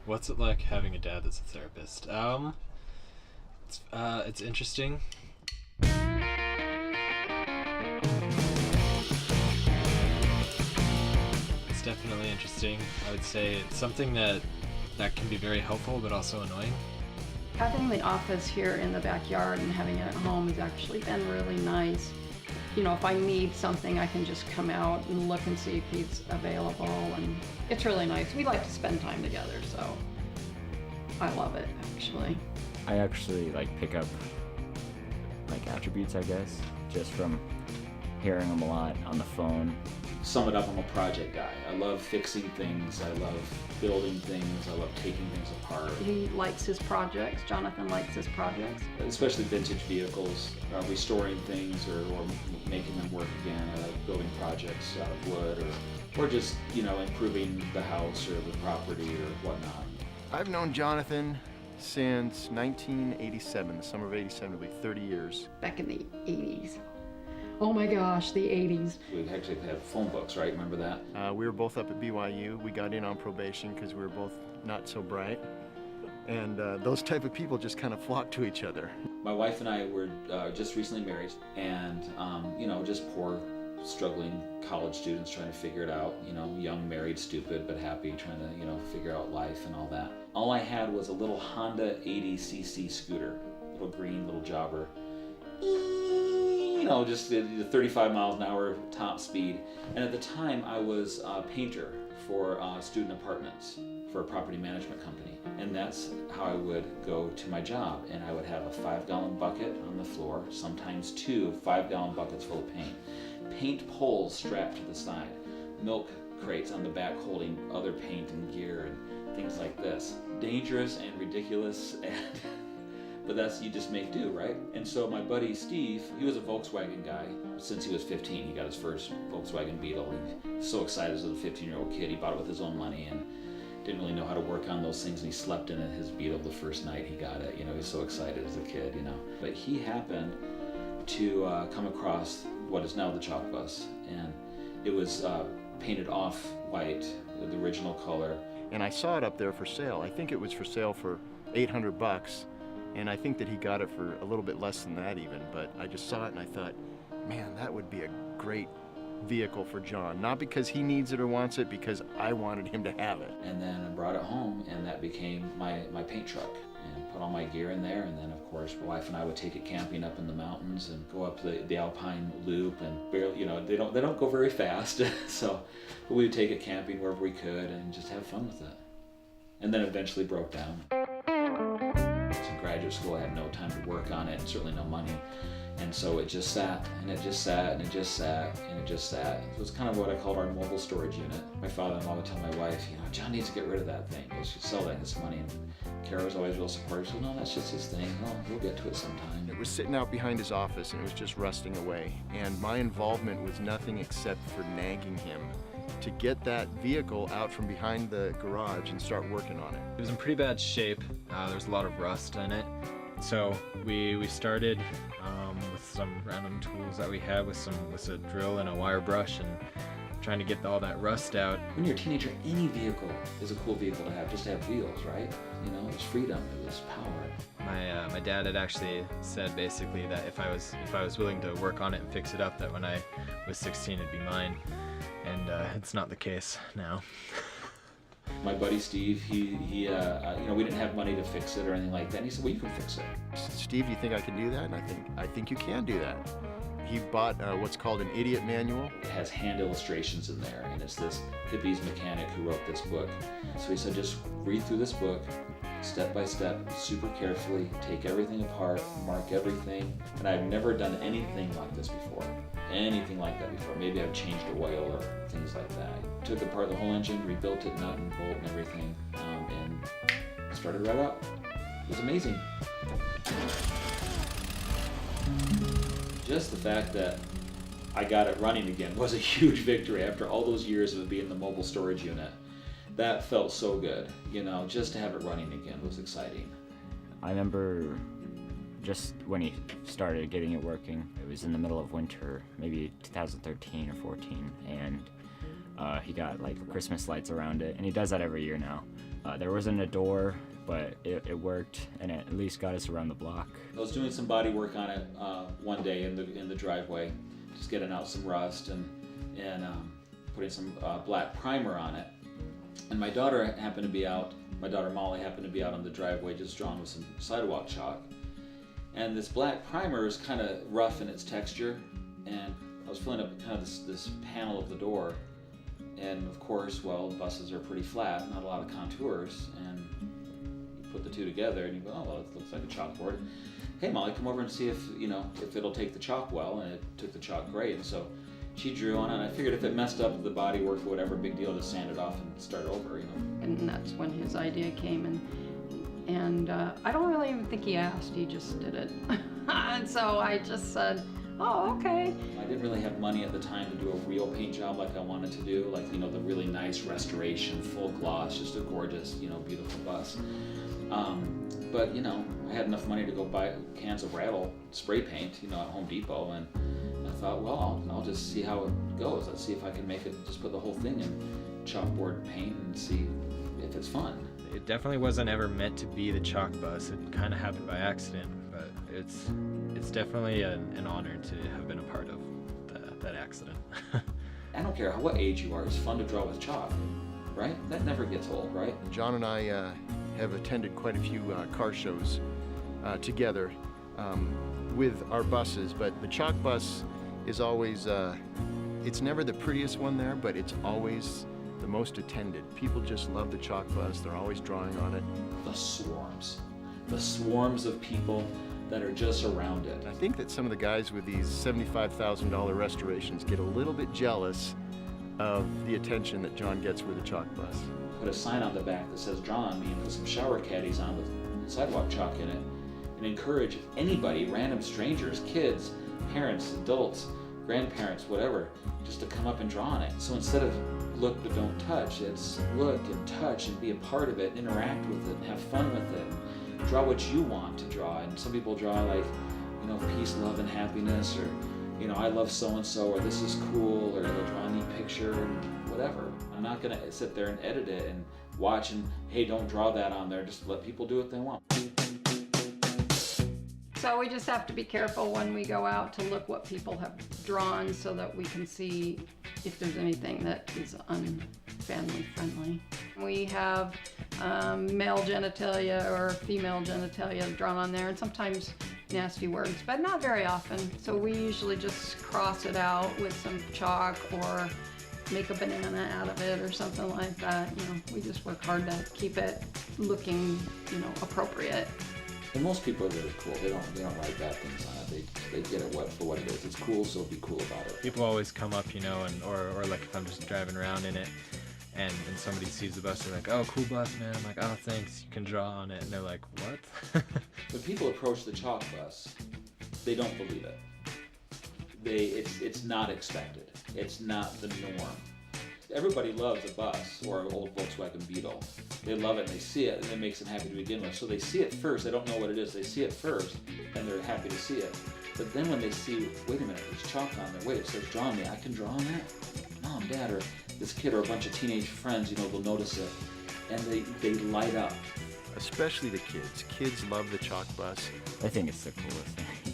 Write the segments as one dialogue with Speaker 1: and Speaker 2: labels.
Speaker 1: What's it like having a dad that's a therapist? It's interesting. It's definitely interesting. I would say it's something that can be very helpful, but also annoying.
Speaker 2: Having the office here in the backyard and having it at home has actually been really nice. You know, if I need something, I can just come out and look and see if he's available, and it's really nice. We like to spend time together, so I love it, actually.
Speaker 3: I actually pick up attributes, I guess, just from hearing them a lot on the phone.
Speaker 4: Sum it up, I'm a project guy. I love fixing things, I love building things, I love taking things apart.
Speaker 2: He likes his projects. Jonathan likes his projects.
Speaker 4: Especially vintage vehicles, restoring things or making them work again. I like building projects out of wood or just, improving the house or the property or whatnot.
Speaker 5: I've known Jonathan since 1987, the summer of 87, it'll be 30 years.
Speaker 2: Back in the 80s. Oh my gosh, the 80s.
Speaker 4: We actually had phone books, right? Remember that?
Speaker 5: We were both up at BYU. We got in on probation because we were both not so bright. And those type of people just kind of flock to each other.
Speaker 4: My wife and I were just recently married and, just poor, struggling college students trying to figure it out. Young, married, stupid, but happy, trying to, figure out life and all that. All I had was a little Honda 80cc scooter, little green, little jobber. Just 35 miles an hour top speed. And at the time, I was a painter for student apartments for a property management company. And that's how I would go to my job. And I would have a 5-gallon bucket on the floor, sometimes 2 5-gallon buckets full of paint. Paint poles strapped to the side. Milk crates on the back holding other paint and gear and things like this. Dangerous and ridiculous and but you just make do, right? And so my buddy Steve, he was a Volkswagen guy. Since he was 15, he got his first Volkswagen Beetle. He was so excited as a 15-year-old kid. He bought it with his own money and didn't really know how to work on those things. And he slept in his Beetle the first night he got it. He was so excited as a kid, But he happened to come across what is now the chalk bus. And it was painted off white, the original color.
Speaker 5: And I saw it up there for sale. I think it was for sale for $800. And I think that he got it for a little bit less than that even, but I just saw it and I thought, man, that would be a great vehicle for John. Not because he needs it or wants it, because I wanted him to have it.
Speaker 4: And then I brought it home and that became my paint truck and put all my gear in there. And then of course, my wife and I would take it camping up in the mountains and go up the Alpine Loop and barely, they don't go very fast. So we would take it camping wherever we could and just have fun with it. And then eventually broke down. Graduate school, I had no time to work on it, and certainly no money, and so it just sat, and it just sat, and it just sat, and it just sat. So it's kind of what I called our mobile storage unit. My father-in-law would tell my wife, John needs to get rid of that thing. He should sell that and get some money. And Kara was always real supportive. She said, no, that's just his thing. No, we'll get to it sometime.
Speaker 5: It was sitting out behind his office, and it was just rusting away. And my involvement was nothing except for nagging him to get that vehicle out from behind the garage and start working on it.
Speaker 1: It was in pretty bad shape. There's a lot of rust in it. So we started with some random tools that we had with a drill and a wire brush and trying to get all that rust out.
Speaker 4: When you're a teenager, any vehicle is a cool vehicle to have, just to have wheels, right? It was freedom, it was power.
Speaker 1: My dad had actually said basically that if I was willing to work on it and fix it up, that when I was 16 it'd be mine. And it's not the case now.
Speaker 4: My buddy Steve, we didn't have money to fix it or anything like that. And he said, well, you can fix it.
Speaker 5: Steve, do you think I can do that? And I think you can do that. He bought what's called an idiot manual.
Speaker 4: It has hand illustrations in there, and it's this hippies mechanic who wrote this book. So he said, just read through this book, step by step, super carefully, take everything apart, mark everything. And I've never done anything like this before. Maybe I've changed oil or things like that. Took apart the whole engine, rebuilt it, nut and bolt and everything, and started right up. It was amazing. Just the fact that I got it running again was a huge victory after all those years of it being the mobile storage unit. That felt so good, just to have it running again was exciting.
Speaker 3: I remember just when he started getting it working, it was in the middle of winter, maybe 2013 or 14, and He got like Christmas lights around it, and he does that every year now. There wasn't a door, but it worked, and it at least got us around the block.
Speaker 4: I was doing some body work on it one day in the driveway, just getting out some rust and putting some black primer on it. And my daughter Molly happened to be out on the driveway just drawing with some sidewalk chalk. And this black primer is kind of rough in its texture, and I was filling up kind of this panel of the door. And of course, well, buses are pretty flat, not a lot of contours, and you put the two together and you go, oh, well, it looks like a chalkboard. Hey, Molly, come over and see if it'll take the chalk well, and it took the chalk great. And so she drew on it, and I figured if it messed up the body work or whatever, big deal, just sand it off and start over,
Speaker 2: And that's when his idea came, and I don't really even think he asked, he just did it. And so I just said, oh, okay.
Speaker 4: I didn't really have money at the time to do a real paint job like I wanted to do, like, the really nice restoration, full gloss, just a gorgeous, beautiful bus. But, I had enough money to go buy cans of Rattle spray paint, at Home Depot, and I thought, well, I'll just see how it goes. Let's see if I can make it, just put the whole thing in chalkboard paint and see if it's fun.
Speaker 1: It definitely wasn't ever meant to be the chalk bus. It kind of happened by accident, but it's definitely an honor to have been a part of that accident.
Speaker 4: I don't care what age you are, it's fun to draw with chalk, right? That never gets old, right?
Speaker 5: John and I have attended quite a few car shows together with our buses, but the chalk bus is always, it's never the prettiest one there, but it's always the most attended. People just love the chalk bus. They're always drawing on it.
Speaker 4: The swarms of people that are just around it.
Speaker 5: I think that some of the guys with these $75,000 restorations get a little bit jealous of the attention that John gets with the chalk bus.
Speaker 4: Put a sign on the back that says draw on me and put some shower caddies on with sidewalk chalk in it, and encourage anybody, random strangers, kids, parents, adults, grandparents, whatever, just to come up and draw on it. So instead of look but don't touch, it's look and touch and be a part of it, interact with it, and have fun with it. Draw what you want to draw, and some people draw like, peace, love, and happiness, or, I love so-and-so, or this is cool, or they'll draw a neat picture, and whatever. I'm not gonna sit there and edit it and watch and, hey, don't draw that on there, just let people do what they want.
Speaker 2: So we just have to be careful when we go out to look what people have drawn so that we can see if there's anything that is unfamily friendly. We have male genitalia or female genitalia drawn on there, and sometimes nasty words, but not very often. So we usually just cross it out with some chalk or make a banana out of it or something like that. We just work hard to keep it looking, appropriate.
Speaker 4: And most people are really cool. They don't write bad things on it. They get it for what it is. It's cool, so be cool about it.
Speaker 1: People always come up, and or like if I'm just driving around in it, and somebody sees the bus, they're like, "Oh, cool bus, man." I'm like, "Oh, thanks. You can draw on it." And they're like, "What?"
Speaker 4: When people approach the chalk bus, they don't believe it. It's not expected. It's not the norm. Everybody loves a bus or an old Volkswagen Beetle. They love it and they see it, and it makes them happy to begin with. So they see it first. They don't know what it is. They see it first, and they're happy to see it. But then when they see, wait a minute, there's chalk on there. Wait, it says draw on me. I can draw on that? Mom, Dad, or this kid or a bunch of teenage friends, they'll notice it, and they light up.
Speaker 5: Especially the kids. Kids love the chalk bus.
Speaker 3: I think it's the coolest thing.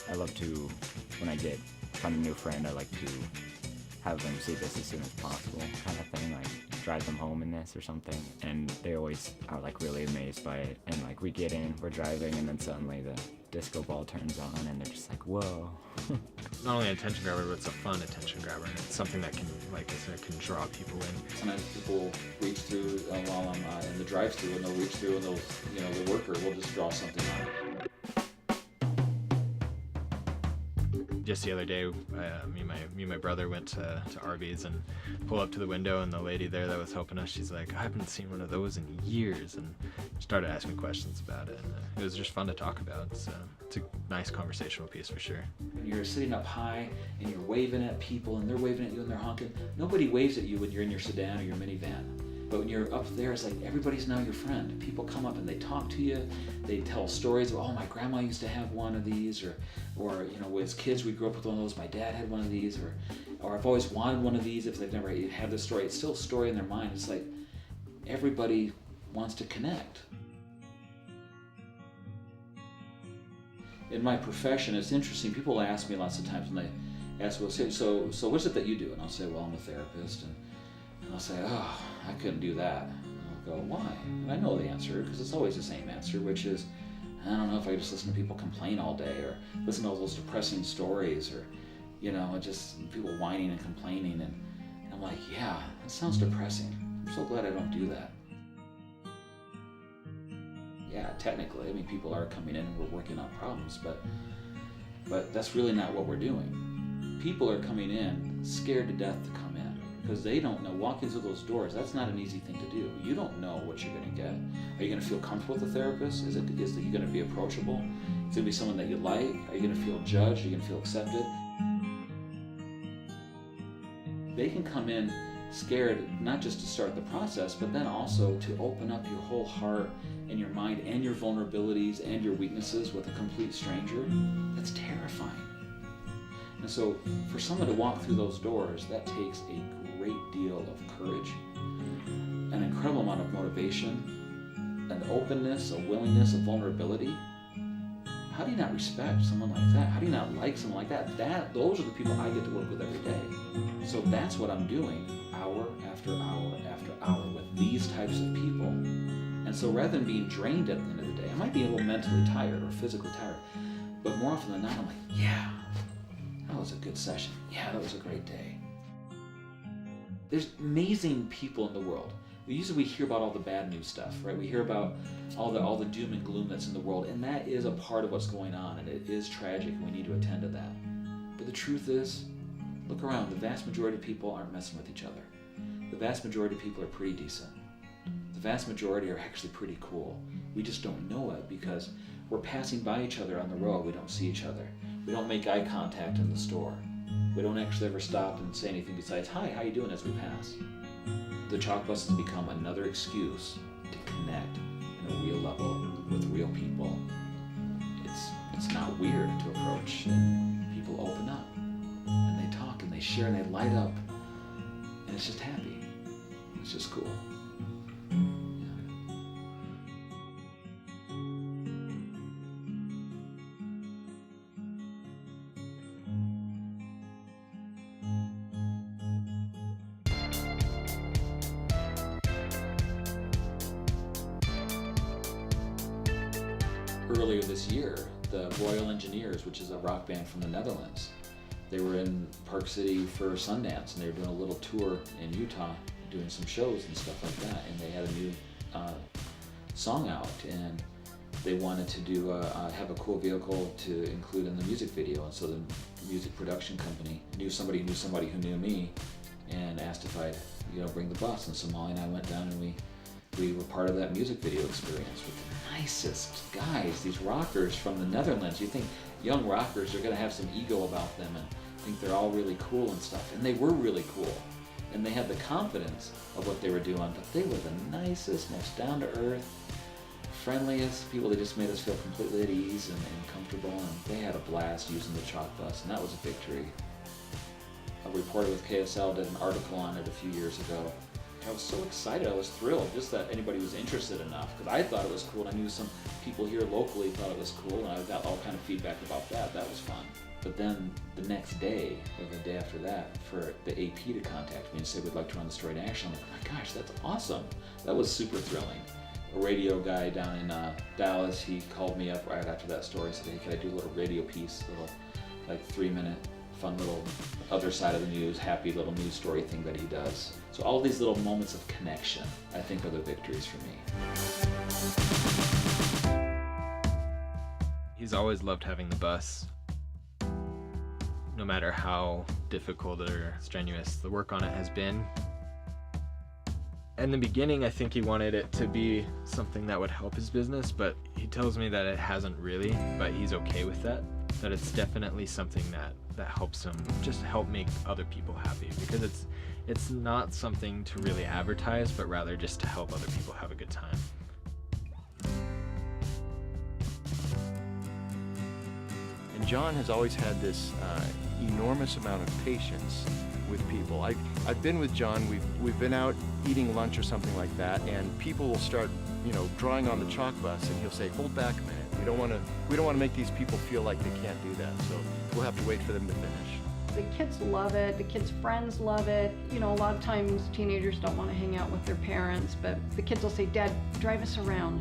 Speaker 3: I love to, when I find a new friend, I like to have them see this as soon as possible, kind of thing, like drive them home in this or something, and they always are like really amazed by it, and like we get in, we're driving, and then suddenly the disco ball turns on, and they're just like, whoa.
Speaker 1: Not only an attention grabber, but it's a fun attention grabber, and it's something that can, like I said, can draw people in.
Speaker 4: Sometimes people reach through while I'm in the drive-thru, and they'll reach through, and they'll, the worker will just draw something on it.
Speaker 1: Just the other day, me and my brother went to Arby's and pulled up to the window, and the lady there that was helping us, she's like, I haven't seen one of those in years, and started asking questions about it. And it was just fun to talk about. So it's a nice conversational piece for sure.
Speaker 4: You're sitting up high and you're waving at people, and they're waving at you and they're honking. Nobody waves at you when you're in your sedan or your minivan. But when you're up there, it's like everybody's now your friend. People come up and they talk to you. They tell stories of, oh, my grandma used to have one of these, or you know, as kids we grew up with one of those. My dad had one of these, or I've always wanted one of these. If they've never had this story, it's still a story in their mind. It's like everybody wants to connect. In my profession, it's interesting. People ask me lots of times when they ask, well, so what's it that you do? And I'll say, well, I'm a therapist. And I'll say, oh, I couldn't do that. And I'll go, why? And I know the answer, because it's always the same answer, which is, I don't know if I could just listen to people complain all day, or listen to all those depressing stories, or, you know, just people whining and complaining. And I'm like, yeah, that sounds depressing. I'm so glad I don't do that. Yeah, technically, I mean, people are coming in and we're working on problems, but that's really not what we're doing. People are coming in scared to death to come in because they don't know. Walking through those doors, that's not an easy thing to do. You don't know what you're going to get. Are you going to feel comfortable with the therapist? Is he going to be approachable? Is it going to be someone that you like? Are you going to feel judged? Are you going to feel accepted? They can come in scared not just to start the process, but then also to open up your whole heart and your mind and your vulnerabilities and your weaknesses with a complete stranger. That's terrifying. And so for someone to walk through those doors, that takes a great deal of courage, an incredible amount of motivation, an openness, a willingness, a vulnerability. How do you not respect someone like that? How do you not like someone like that? Those are the people I get to work with every day. So that's what I'm doing hour after hour after hour with these types of people. And so rather than being drained at the end of the day, I might be a little mentally tired or physically tired, but more often than not, I'm like, yeah, that was a good session. Yeah, that was a great day. There's amazing people in the world. Usually we hear about all the bad news stuff, right? We hear about all the doom and gloom that's in the world, and that is a part of what's going on, and it is tragic, and we need to attend to that. But the truth is, look around, the vast majority of people aren't messing with each other. The vast majority of people are pretty decent. The vast majority are actually pretty cool. We just don't know it because we're passing by each other on the road. We don't see each other. We don't make eye contact in the store. We don't actually ever stop and say anything besides, hi, how you doing, as we pass. The chalk bus has become another excuse to connect in a real level with real people. It's not weird to approach, and people open up and they talk and they share and they light up, and it's just happy. It's just cool. Earlier this year, the Royal Engineers, which is a rock band from the Netherlands, they were in Park City for Sundance, and they were doing a little tour in Utah, doing some shows and stuff like that, and they had a new song out, and they wanted to do have a cool vehicle to include in the music video, and so the music production company knew somebody who knew me, and asked if I'd bring the bus, and so Molly and I went down, and we were part of that music video experience with the nicest guys, these rockers from the Netherlands. You think young rockers are going to have some ego about them and think they're all really cool and stuff, and they were really cool, and they had the confidence of what they were doing, but they were the nicest, most down-to-earth, friendliest people. They just made us feel completely at ease and comfortable, and they had a blast using the chalk bus, and that was a victory. A reporter with KSL did an article on it a few years ago. I was so excited, I was thrilled just that anybody was interested enough, because I thought it was cool, and I knew some people here locally thought it was cool, and I got all kind of feedback about that. That was fun. But then the next day, or the day after that, for the AP to contact me and say, we'd like to run the story nationally. I'm like, oh my gosh, that's awesome. That was super thrilling. A radio guy down in Dallas, he called me up right after that story and said, hey, can I do a little radio piece, a little like 3-minute fun little other side of the news, happy little news story thing that he does. So all these little moments of connection, I think, are the victories for me.
Speaker 1: He's always loved having the bus. No matter how difficult or strenuous the work on it has been. In the beginning, I think he wanted it to be something that would help his business, but he tells me that it hasn't really, but he's okay with that. that it's definitely something that helps him just help make other people happy, because it's not something to really advertise, but rather just to help other people have a good time.
Speaker 5: And John has always had this enormous amount of patience with people. I've been with John. We've been out eating lunch or something like that, and people will start, drawing on the chalk bus, and he'll say, "Hold back a minute. We don't want to make these people feel like they can't do that. So we'll have to wait for them to finish."
Speaker 2: The kids love it, the kids' friends love it. A lot of times teenagers don't want to hang out with their parents, but the kids will say, "Dad, drive us around."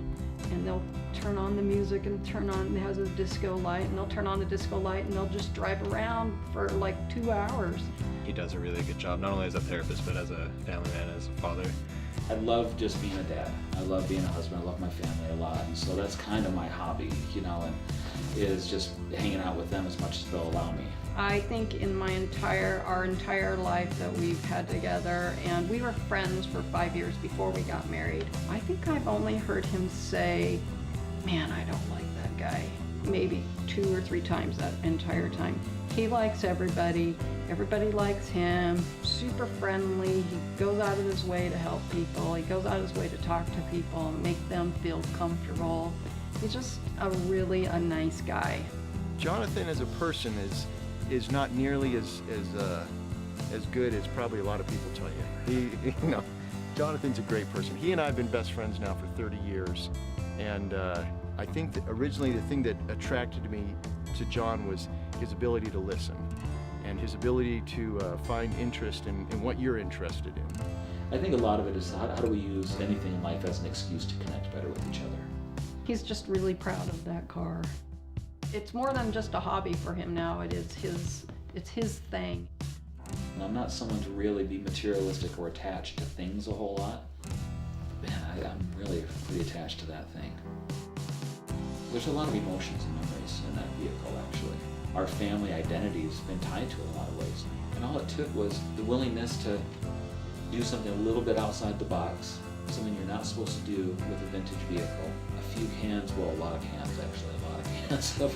Speaker 2: And they'll turn on the music and it has a disco light, and they'll turn on the disco light and they'll just drive around for like 2 hours.
Speaker 1: He does a really good job, not only as a therapist, but as a family man, as a father.
Speaker 4: I love just being a dad. I love being a husband. I love my family a lot. And so that's kind of my hobby, and is just hanging out with them as much as they'll allow me.
Speaker 2: I think in our entire life that we've had together, and we were friends for 5 years before we got married, I think I've only heard him say, "Man, I don't like that guy," maybe 2 or 3 times that entire time. He likes everybody. Everybody likes him. Super friendly. He goes out of his way to help people. He goes out of his way to talk to people and make them feel comfortable. He's just a nice guy.
Speaker 5: Jonathan as a person is not nearly as good as probably a lot of people tell you. Jonathan's a great person. He and I have been best friends now for 30 years, and I think that originally the thing that attracted me to John was his ability to listen and his ability to find interest in what you're interested in.
Speaker 4: I think a lot of it is how do we use anything in life as an excuse to connect better with each other.
Speaker 2: He's just really proud of that car. It's more than just a hobby for him now. It's his thing.
Speaker 4: And I'm not someone to really be materialistic or attached to things a whole lot. Man, I'm really pretty attached to that thing. There's a lot of emotions and memories in that vehicle, actually. Our family identity has been tied to it in a lot of ways. And all it took was the willingness to do something a little bit outside the box, something you're not supposed to do with a vintage vehicle. A few cans, well, a lot of cans actually, a lot of cans of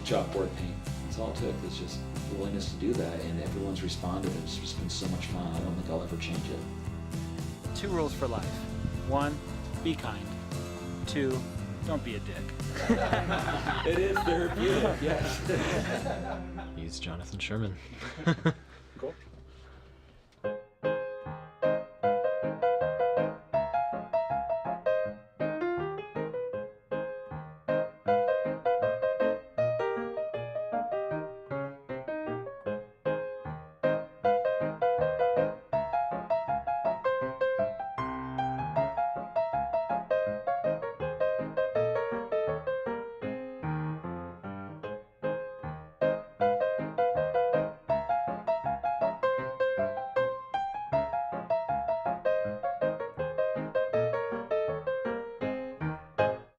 Speaker 4: chalkboard paint. That's all it took, was just the willingness to do that, and everyone's responded. It's just been so much fun. I don't think I'll ever change it.
Speaker 6: 2 rules for life. 1, be kind. 2, don't be a dick.
Speaker 4: It is therapeutic, yes.
Speaker 1: He's Jonathan Sherman.
Speaker 6: Cool.